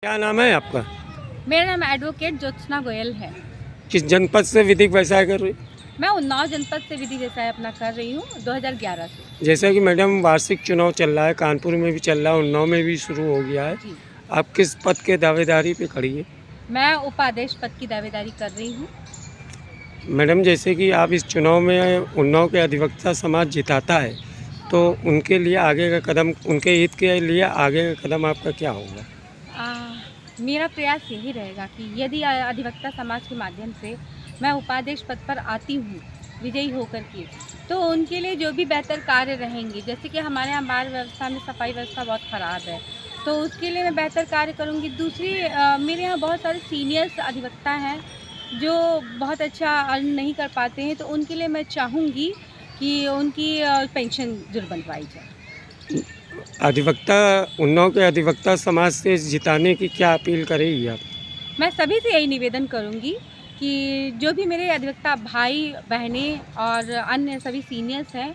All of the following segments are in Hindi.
क्या नाम है आपका? मेरा नाम एडवोकेट ज्योत्सना गोयल है। किस जनपद से विधिक व्यवसाय कर रही? मैं उन्नाव जनपद से विधि व्यवसाय अपना कर रही हूँ 2011 से। जैसा कि मैडम वार्षिक चुनाव चल रहा है, कानपुर में भी चल रहा है, उन्नाव में भी शुरू हो गया है। जी, आप किस पद के दावेदारी पे खड़ी है? मैं उपाध्यक्ष पद की दावेदारी कर रही हूँ। मैडम, जैसे कि आप इस चुनाव में उन्नाव के अधिवक्ता समाज जिताता है, तो उनके लिए आगे का कदम, उनके हित के लिए आगे का कदम आपका क्या होगा? मेरा प्रयास यही रहेगा कि यदि अधिवक्ता समाज के माध्यम से मैं उपाध्यक्ष पद पर आती हूँ विजयी होकर के, तो उनके लिए जो भी बेहतर कार्य रहेंगे, जैसे कि हमारे यहाँ बाल व्यवस्था में सफाई व्यवस्था बहुत ख़राब है, तो उसके लिए मैं बेहतर कार्य करूँगी। दूसरी, मेरे यहाँ बहुत सारे सीनियर्स अधिवक्ता हैं जो बहुत अच्छा अर्न नहीं कर पाते हैं, तो उनके लिए मैं चाहूँगी कि उनकी पेंशन ज़रूर बनवाई जाए। अधिवक्ता, उन्नाव के अधिवक्ता समाज से जिताने की क्या अपील करेगी आप? मैं सभी से यही निवेदन करूँगी कि जो भी मेरे अधिवक्ता भाई बहनें और अन्य सभी सीनियर्स हैं,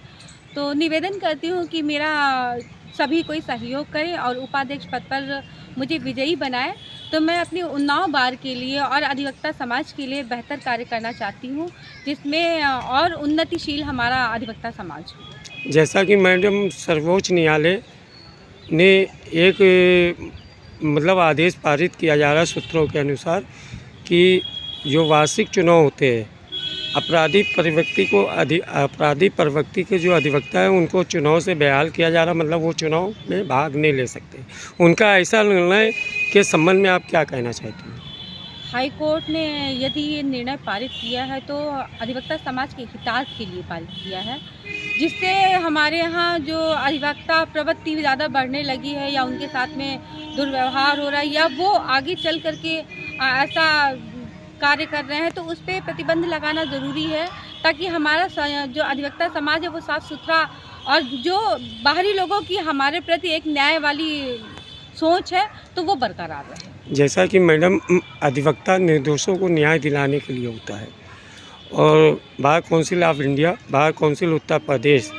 तो निवेदन करती हूँ कि मेरा सभी कोई सहयोग करें और उपाध्यक्ष पद पर मुझे विजयी बनाए। तो मैं अपनी उन्नाव बार के लिए और अधिवक्ता समाज के लिए बेहतर कार्य करना चाहती हूँ, जिसमें और उन्नतिशील हमारा अधिवक्ता समाज हो। जैसा कि मैडम सर्वोच्च न्यायालय ने एक मतलब आदेश पारित किया जा रहा है सूत्रों के अनुसार कि जो वार्षिक चुनाव होते हैं, अपराधी प्रवृत्ति के जो अधिवक्ता है उनको चुनाव से बहाल किया जा रहा, मतलब वो चुनाव में भाग नहीं ले सकते। उनका ऐसा निर्णय के संबंध में आप क्या कहना चाहते हैं? हाई कोर्ट ने यदि ये निर्णय पारित किया है तो अधिवक्ता समाज के हितार्थ के लिए पारित किया है, जिससे हमारे यहाँ जो अधिवक्ता प्रवृत्ति ज़्यादा बढ़ने लगी है या उनके साथ में दुर्व्यवहार हो रहा है या वो आगे चल करके ऐसा कार्य कर रहे हैं, तो उस पर प्रतिबंध लगाना ज़रूरी है, ताकि हमारा जो अधिवक्ता समाज है वो साफ़ सुथरा और जो बाहरी लोगों की हमारे प्रति एक न्याय वाली सोच है तो वो बरकरार रहे। जैसा कि मैडम, अधिवक्ता निर्दोषों को न्याय दिलाने के लिए होता है और bar council of India, bar council Uttar Pradesh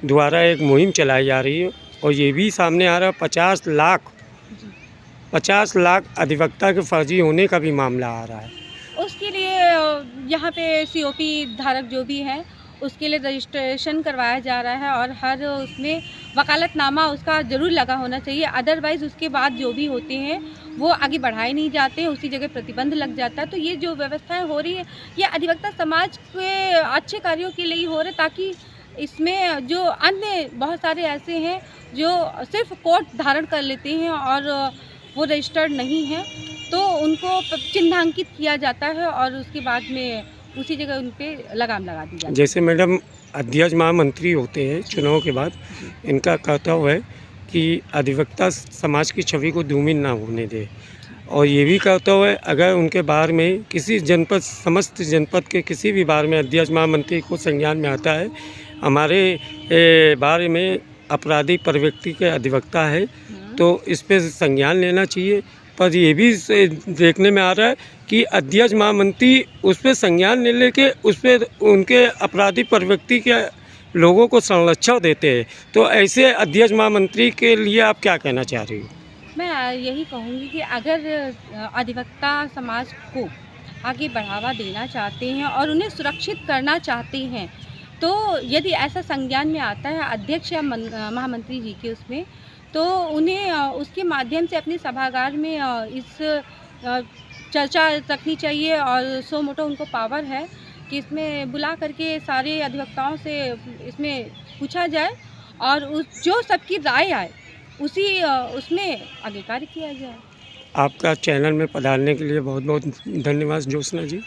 द्वारा एक मुहिम चलाई जा रही है और ये भी सामने आ रहा है 50 लाख अधिवक्ता के फर्जी होने का भी मामला आ रहा है। उसके लिए यहाँ पे सीओपी धारक जो भी हैं उसके लिए रजिस्ट्रेशन करवाया जा रहा है और हर उसमें वकालतनामा उसका ज़रूर लगा होना चाहिए। अदरवाइज़ उसके बाद जो भी होते हैं वो आगे बढ़ाए नहीं जाते हैं, उसी जगह प्रतिबंध लग जाता है। तो ये जो व्यवस्थाएं हो रही है ये अधिवक्ता समाज के अच्छे कार्यों के लिए ही हो रहे, ताकि इसमें जो अन्य बहुत सारे ऐसे हैं जो सिर्फ कोर्ट धारण कर लेते हैं और वो रजिस्टर्ड नहीं हैं, तो उनको चिन्हांकित किया जाता है और उसके बाद में उसी जगह उन पे लगाम लगा दी जाती है। जैसे मैडम, अध्यक्ष महामंत्री होते हैं चुनाव के बाद, इनका कर्तव्य है कि अधिवक्ता समाज की छवि को धूमिल ना होने दे और ये भी कर्तव्य है अगर उनके बार में किसी जनपद, समस्त जनपद के किसी भी बार में अध्यक्ष महामंत्री को संज्ञान में आता है हमारे बारे में अपराधी प्रवृत्ति के अधिवक्ता है, तो इस पे संज्ञान लेना चाहिए। पर ये भी देखने में आ रहा है कि अध्यक्ष महामंत्री उस पर संज्ञान ले लेके उस पर उनके अपराधी प्रवृत्ति के लोगों को संरक्षण देते हैं, तो ऐसे अध्यक्ष महामंत्री के लिए आप क्या कहना चाह रही हो? मैं यही कहूँगी कि अगर अधिवक्ता समाज को आगे बढ़ावा देना चाहते हैं और उन्हें सुरक्षित करना चाहते हैं, तो यदि ऐसा संज्ञान में आता है अध्यक्ष या महामंत्री जी के उसमें, तो उन्हें उसके माध्यम से अपने सभागार में इस चर्चा रखनी चाहिए और सो मोटो उनको पावर है कि इसमें बुला करके सारे अधिवक्ताओं से इसमें पूछा जाए और उस जो सबकी राय आए उसी उसमें आगे कार्य किया जाए। आपका चैनल में पधारने के लिए बहुत बहुत धन्यवाद ज्योत्सना जी।